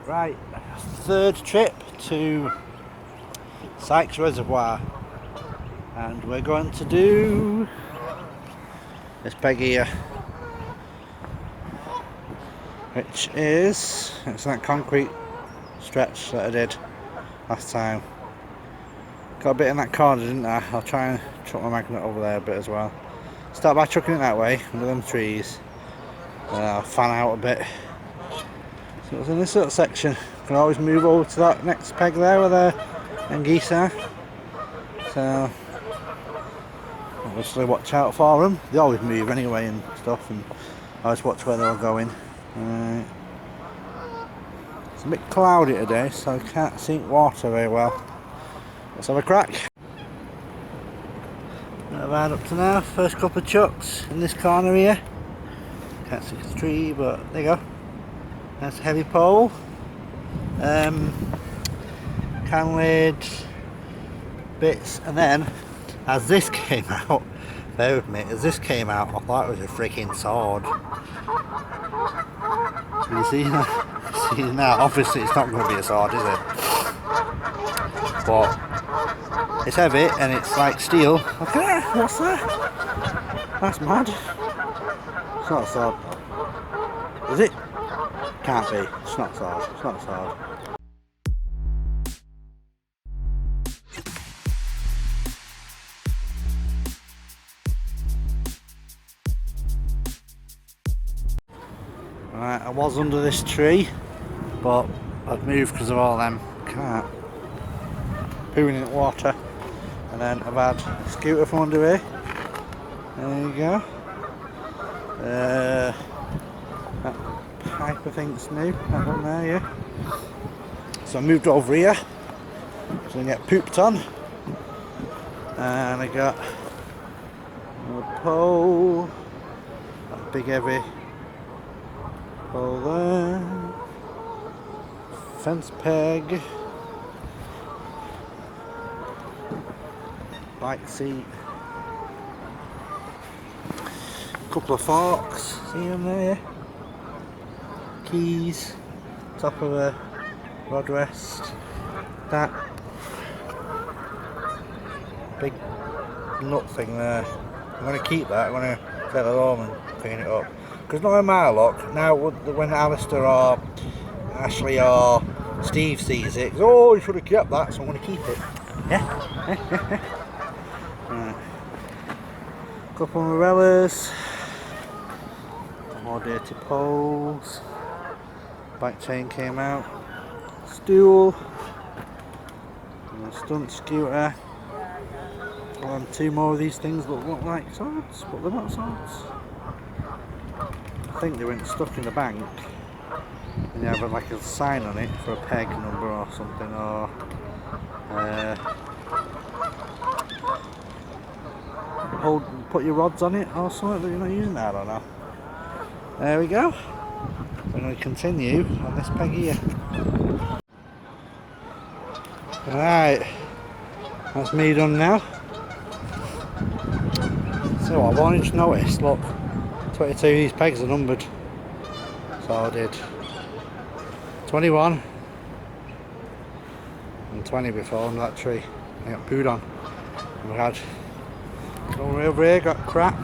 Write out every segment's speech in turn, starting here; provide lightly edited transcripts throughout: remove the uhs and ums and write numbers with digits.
Right, third trip to Sykes Reservoir, and we're going to do this peg here, which is, it's that concrete stretch that I did last time. Got a bit in that corner, didn't I? I'll try and chuck my magnet over there a bit as well. Start by chucking it that way under them trees, and I'll fan out a bit. So it's in this little section. Can always move over to that next peg there where the geese are. So obviously watch out for them. They always move anyway and stuff, and I always watch where they're going. It's a bit cloudy today, so I can't see water very well. Let's have a crack. Right up to now, first couple of chucks in this corner here. Can't see the tree, but there you go. That's a heavy pole. Can lid bits, and then as this came out, bear with me, as this came out, I thought it was a freaking sword. So you see that? See now, obviously it's not going to be a sword, is it? But it's heavy and it's like steel. Look at that, what's that? That's mad. It's not a sword. Is it? Can't be. It's not a sword. It's not a sword. Right, I was under this tree, but I've moved because of all them can't pooing in the water, and then I've had a scooter from under here. There you go. That pipe I think's new, that one there, yeah. So I moved over here so I can get pooped on, and I got a pole, that big heavy pole there, fence peg, bike seat, a couple of forks, see them there, keys, top of a rod rest, that big nut thing there. I'm going to keep that. I'm going to take it home and clean it up, because not in my luck now, when Alistair or Ashley or Steve sees it, goes, oh, you should have kept that, so I'm going to keep it. Yeah. Right. Couple of morellas, more dirty poles, back chain came out, stool, and a stunt scooter, and two more of these things that look like swords, but they're not swords. I think they went stuck in the bank, and you have like a sign on it for a peg number or something, or put your rods on it or something that you're not using. I don't know. There we go. We're going to continue on this peg here. Right, that's me done now. So what I've only just noticed, look, 22 of these pegs are numbered. So I did 21 and 20 before under that tree. I got pooed on. And we had over here, got crap.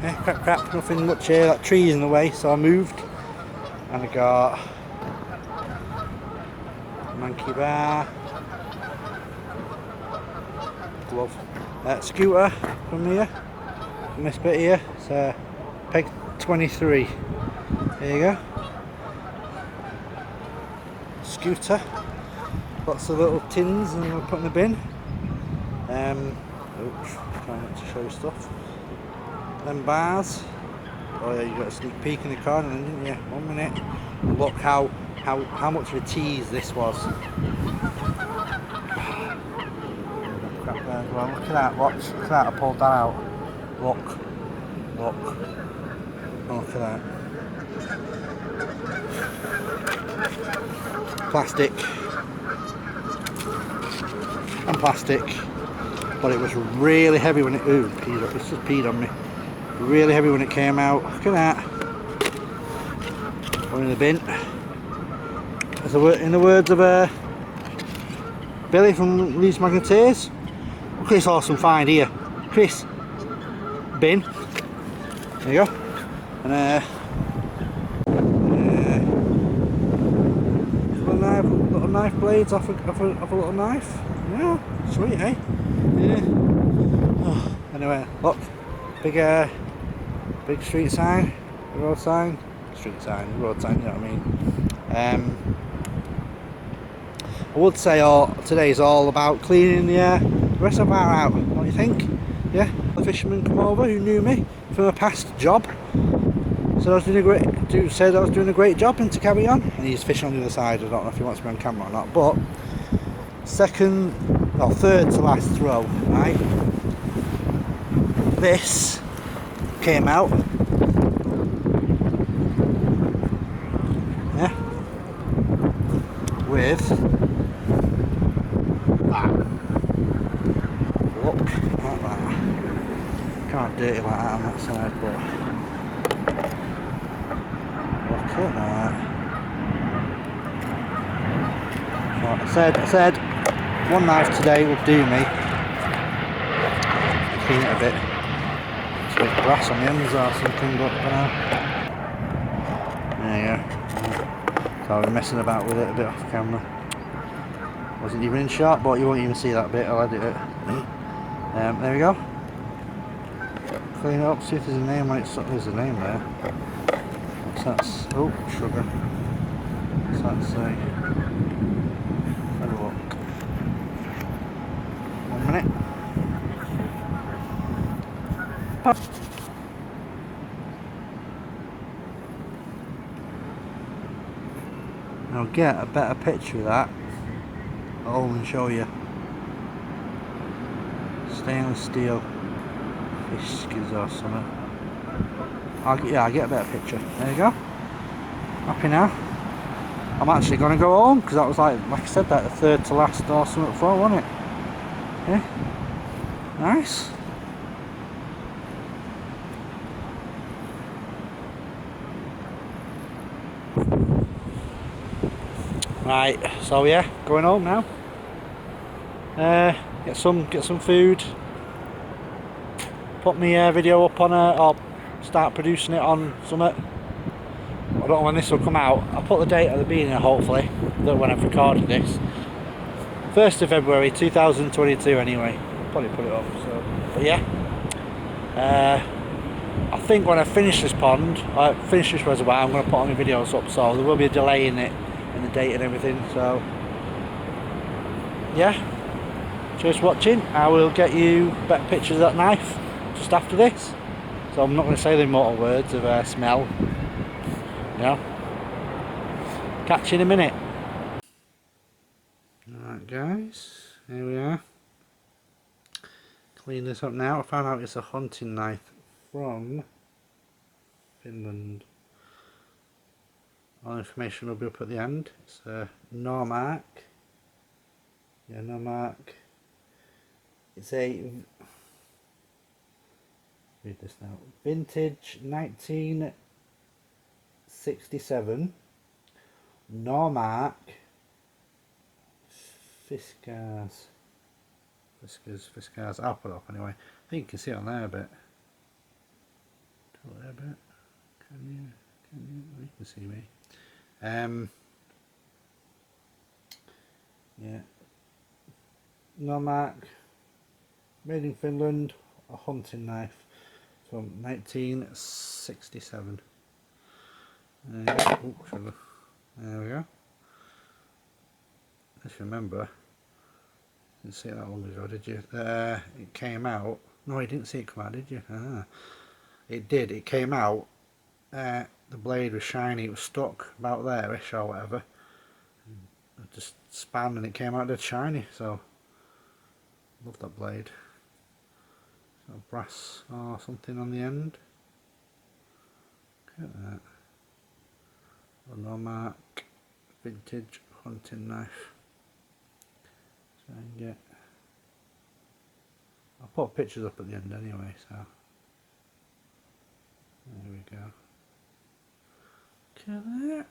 Yeah, crap, nothing much here. That tree's in the way, so I moved. And I got monkey bar, glove, scooter from here, from this bit here. It's peg 23. There you go. Scooter. Lots of little tins and we'll put in the bin. Oops, trying not to show you stuff. Them bars. Oh yeah, you got a sneak peek in the corner then, didn't you? 1 minute. Look how much of a tease this was. Crap there as well. Look at that, watch. Look at that, I pulled that out. Look. Look. Oh, look at that. Plastic. And plastic. But it was really heavy when it, ooh, peed up, it's just peed on me. Really heavy when it came out. Look at that. Put in the bin. As in the words of Billy from Leeds Magneteers. Look at this awesome find here. Chris. Bin. There you go. And little knife blades off a little knife. Yeah, sweet, eh? Yeah. Oh, anyway, look, big street sign, road sign, street sign, road sign. You know what I mean? I would say today is all about cleaning the reservoir out. What do you think? Yeah, the fisherman come over who knew me from a past job. Said I was doing a great job and to carry on. And he's fishing on the other side. I don't know if he wants me on camera or not, but third to last throw, right? This came out. Yeah. With that. Look at that. Can't dirty like that on that side, but look at that. Well, I said one knife today will do me. Clean it a bit. It's a bit of grass on the ends or something, but there you go. So I've been messing about with it a bit off camera. Wasn't even in shot, but you won't even see that bit. I'll edit it. There we go. Clean it up, see if there's a name on it. There's a name there. What's that? Oh, sugar. What's that say? Have a look. 1 minute. Pop. I'll get a better picture of that. I'll show you. Stainless steel fiskers or something. I'll get a better picture. There you go. Happy now. I'm actually going to go home because that was like I said, that the third to last or something for, wasn't it? Yeah. Nice. Right, so yeah, going home now. Get some food. Put my video up on or start producing it on Summit. I don't know when this will come out. I'll put the date at the beginning, hopefully, when I've recorded this. 1st of February 2022 anyway. Probably put it up, so. But yeah. I think when I finish this finish this reservoir, I'm going to put all my videos up, so there will be a delay in it, in the date and everything, so. Yeah. Cheers for watching. I will get you better pictures of that knife just after this. So I'm not going to say the immortal words of smell. Yeah. Catch you in a minute. Alright guys, here we are. Clean this up now. I found out it's a hunting knife from Finland. All information will be up at the end. It's a Normark. Yeah, Normark. It's a, read this now, vintage 1967 Normark Fiskars. I'll put it up anyway. I think you can see it on there a bit. There a bit. Can you? Oh, you can see me. Yeah. Normark, made in Finland, a hunting knife from 1967. There you go. Ooh, there we go. Just remember, didn't see it that long ago, did you? It came out. No, you didn't see it come out, did you? Ah, it did. It came out. The blade was shiny. It was stuck about there-ish or whatever. It just span and it came out dead shiny. So, love that blade. Got a brass or something on the end. Look at that. No mark. Vintage hunting knife. Try and get. I'll put pictures up at the end anyway, so there we go. Look at that.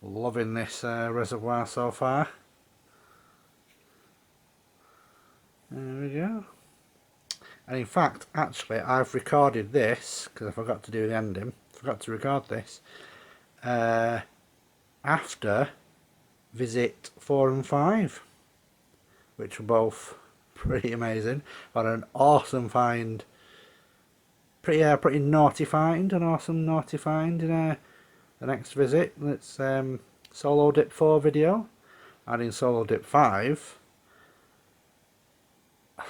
Loving this reservoir so far. There we go. And in fact, actually, I've recorded this because I forgot to do the ending. Forgot to record this after visit 4 and 5, which were both pretty amazing. Got an awesome find, pretty naughty find, an awesome naughty find in the next visit. It's solo dip 4 video, and in solo dip 5, I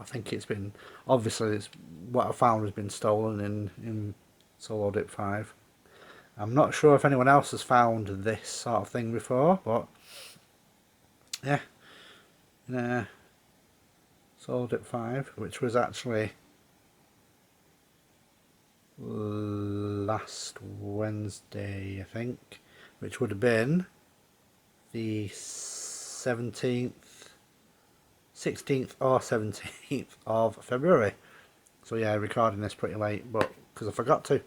think it's been, obviously it's what I found has been stolen in solo dip 5. I'm not sure if anyone else has found this sort of thing before, but yeah, solo dip 5, which was actually last Wednesday, I think, which would have been the 16th or 17th of February. So yeah, recording this pretty late, but because I forgot to.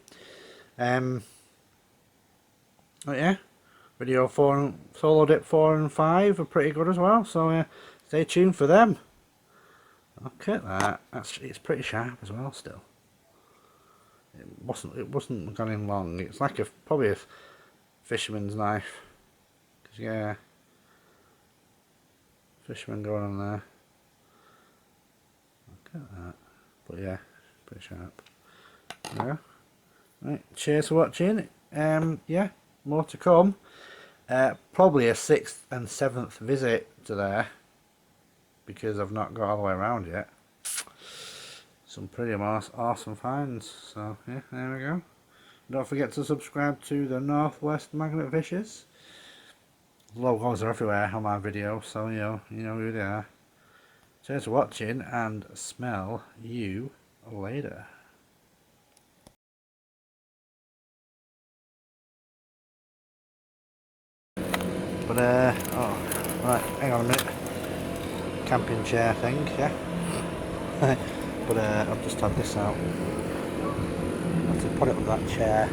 But yeah, video 4 and solo dip 4 and 5 are pretty good as well. So stay tuned for them. Look at that. It's pretty sharp as well still. It wasn't gone in long. It's like probably a fisherman's knife. 'Cause yeah, fisherman going on there. Look at that. But yeah, pretty sharp. There we go. Right, cheers for watching. Yeah, more to come. Probably a 6th and 7th visit to there, because I've not got all the way around yet. Some pretty awesome finds. So yeah, there we go. Don't forget to subscribe to the Northwest Magnet Fishers. Logos are everywhere on my videos, so you know who they are. Cheers for watching, and smell you later. But oh right, hang on a minute. Camping chair thing, yeah. But I've just had this out. I have to put it on that chair.